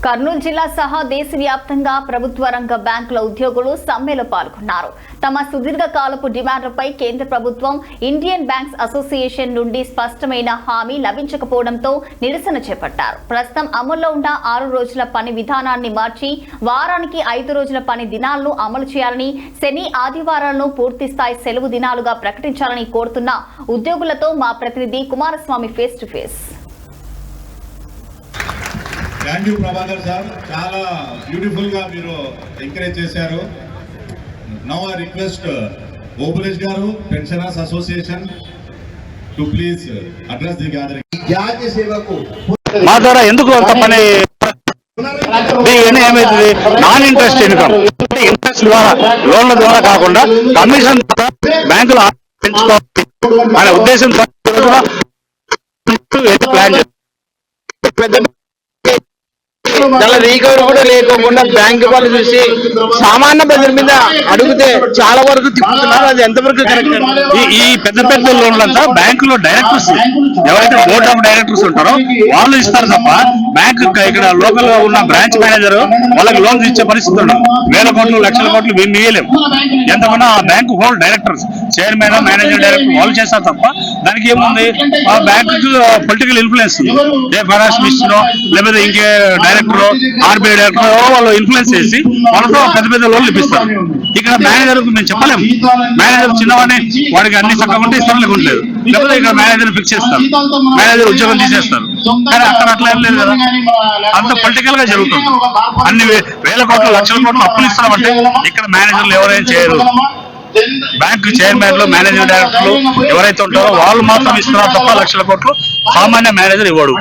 కర్నూలు జిల్లా సహా దేశవ్యాప్తంగా ప్రభుత్వ రంగ బ్యాంకుల ఉద్యోగులు సమ్మెలో పాల్గొన్నారు. తమ సుదీర్ఘ కాలపు డిమాండ్లపై కేంద్ర ప్రభుత్వం ఇండియన్ బ్యాంక్స్ అసోసియేషన్ నుండి స్పష్టమైన హామీ లభించకపోవడంతో నిరసన చేపట్టారు. ప్రస్తుతం అమల్లో ఉన్న 6 రోజుల పని విధానాన్ని మార్చి వారానికి 5 రోజుల పని దినాలను అమలు చేయాలని, శని ఆదివారాలను పూర్తిస్థాయి సెలవు దినాలుగా ప్రకటించాలని కోరుతున్న ఉద్యోగులతో మా ప్రతినిధి Kumaraswamy face to face. Thank you Prabhakar sir, చాలా బ్యూటిఫుల్ గా మీరు ఎంకరేజ్ చేశారు. నౌ ఐ రిక్వెస్ట్ ఓబులేష్ గారు, pensioners association to please address the gathering. జాతి సేవకు మా ద్వారా ఎందుకు అంత పని ఏమైతుంది? నాన్ ఇంట్రెస్ట్ ఇన్కమ్, ఇంట్రెస్ట్ ద్వారా లోన్ల ద్వారా కాకుండా కమిషన్ బ్యాంకులు పెంచుకోవాలి అనే ఉద్దేశంతో ప్లాన్ చేస్తారు. చాలా రీకవరీ కూడా లేకోకుండా బ్యాంక్ వాళ్ళు చూసి సామాన్య ప్రజల మీద అడిగితే చాలా వరకు తిప్పుతున్నారు. అది ఎంతవరకు కరెక్ట్? ఈ పెద్ద పెద్ద లోన్లంతా బ్యాంకులో డైరెక్టర్స్, ఎవరైతే బోర్డ్ ఆఫ్ డైరెక్టర్స్ ఉంటారో వాళ్ళు ఇస్తారు తప్ప బ్యాంక్ ఇక్కడ లోకల్ గా ఉన్న బ్రాంచ్ మేనేజర్ వాళ్ళకి లోన్స్ ఇచ్చే పరిస్థితి ఉండదు. వేల కోట్లు లక్షల కోట్లు మేము ఇయ్యలేము. ఎంతమన్నా ఆ bank whole directors, chairman, manager, director వాళ్ళు చేస్తారు తప్ప దానికి ఏముంది? ఆ బ్యాంకు పొలిటికల్ ఇన్ఫ్లుయెన్స్ ఏ ఫైనాన్స్ మినిస్టర్ లేకపోతే ఇంకే డైరెక్టర్, ఆర్బీఐ డైరెక్టర్ వాళ్ళు ఇన్ఫ్లుయెన్స్ చేసి వాళ్ళతో పెద్ద పెద్ద లోన్లు ఇప్పిస్తారు. ఇక్కడ మేనేజర్ మేము చెప్పలేము. మేనేజర్ చిన్నవాడిని వాడికి అన్ని చక్కగా ఉంటే ఇస్తారు, లేకుంటలేదు. లేకపోతే ఇక్కడ మేనేజర్ ఫిక్స్ చేస్తారు, మేనేజర్ ఉద్యోగం తీసేస్తారు. కానీ అక్కడ అట్లా ఏం లేదు కదా, అంత పొలిటికల్ గా జరుగుతుంది. అన్ని వేల కోట్లు లక్షల కోట్లు అప్పులు ఇస్తామంటే ఇక్కడ మేనేజర్లు ఎవరైనా చేయరు. బ్యాంకు చైర్మన్లు, మేనేజర్, డైరెక్టర్లు ఎవరైతే ఉంటారో వాళ్ళు మాత్రం ఇస్తున్నారు తప్ప లక్షల కోట్లు సామాన్య మేనేజర్ ఇవ్వడు.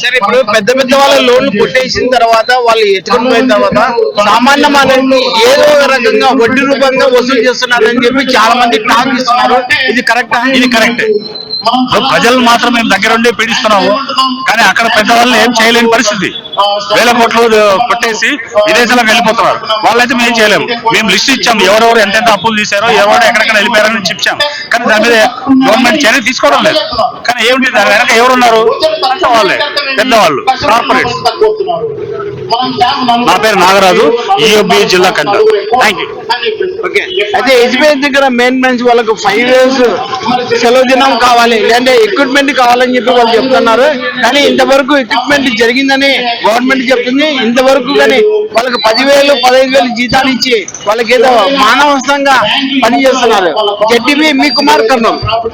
సరే, ఇప్పుడు పెద్ద పెద్ద వాళ్ళ లోన్లు కొట్టేసిన తర్వాత వాళ్ళు ఎత్తుకుని పోయిన తర్వాత సామాన్య మానవుని ఏదో రకంగా వడ్డీ రూపంగా వసూలు చేస్తున్నారని చెప్పి చాలా మంది టాక్ ఇస్తున్నారు. ఇది కరెక్టా? ఇది కరెక్టే. ప్రజలు మాత్రం మేము దగ్గరుండి పీడిస్తున్నాము, కానీ అక్కడ పెద్దవాళ్ళు ఏం చేయలేని పరిస్థితి. వేల కోట్లు కొట్టేసి విదేశాలకు వెళ్ళిపోతున్నారు. వాళ్ళైతే మేము చేయలేము. మేము లిస్ట్ ఇచ్చాము, ఎవరెవరు ఎంతెంత అప్పులు తీశారో, ఎవరు ఎక్కడెక్కడ వెళ్ళిపోయారని చెప్పాము. కానీ దాని మీద గవర్నమెంట్ చర్య తీసుకోవడం లేదు. కానీ ఏమిటి దాని వెనక ఎవరున్నారు? వాళ్ళే పెద్దవాళ్ళు, కార్పొరేట్స్. నా పేరు నాగరాజు, ఈఓబి జిల్లా కన్నా. Thank you. ఓకే, అయితే ఎస్బీఐ దగ్గర మెయిన్ బ్రాంచ్ వాళ్ళకు 5 years సెలవు దినం కావాలి, లేదంటే ఎక్విప్మెంట్ కావాలని చెప్పి వాళ్ళు చెప్తున్నారు. కానీ ఇంతవరకు ఎక్విప్మెంట్ జరిగిందని గవర్నమెంట్ చెప్తుంది. ఇంతవరకు కానీ వాళ్ళకి 10,000 15,000 జీతాలు ఇచ్చి వాళ్ళకి ఏదో మానవస్థంగా పనిచేస్తున్నారు. జెడ్డీబీ మీ కుమార్ కర్నూలు.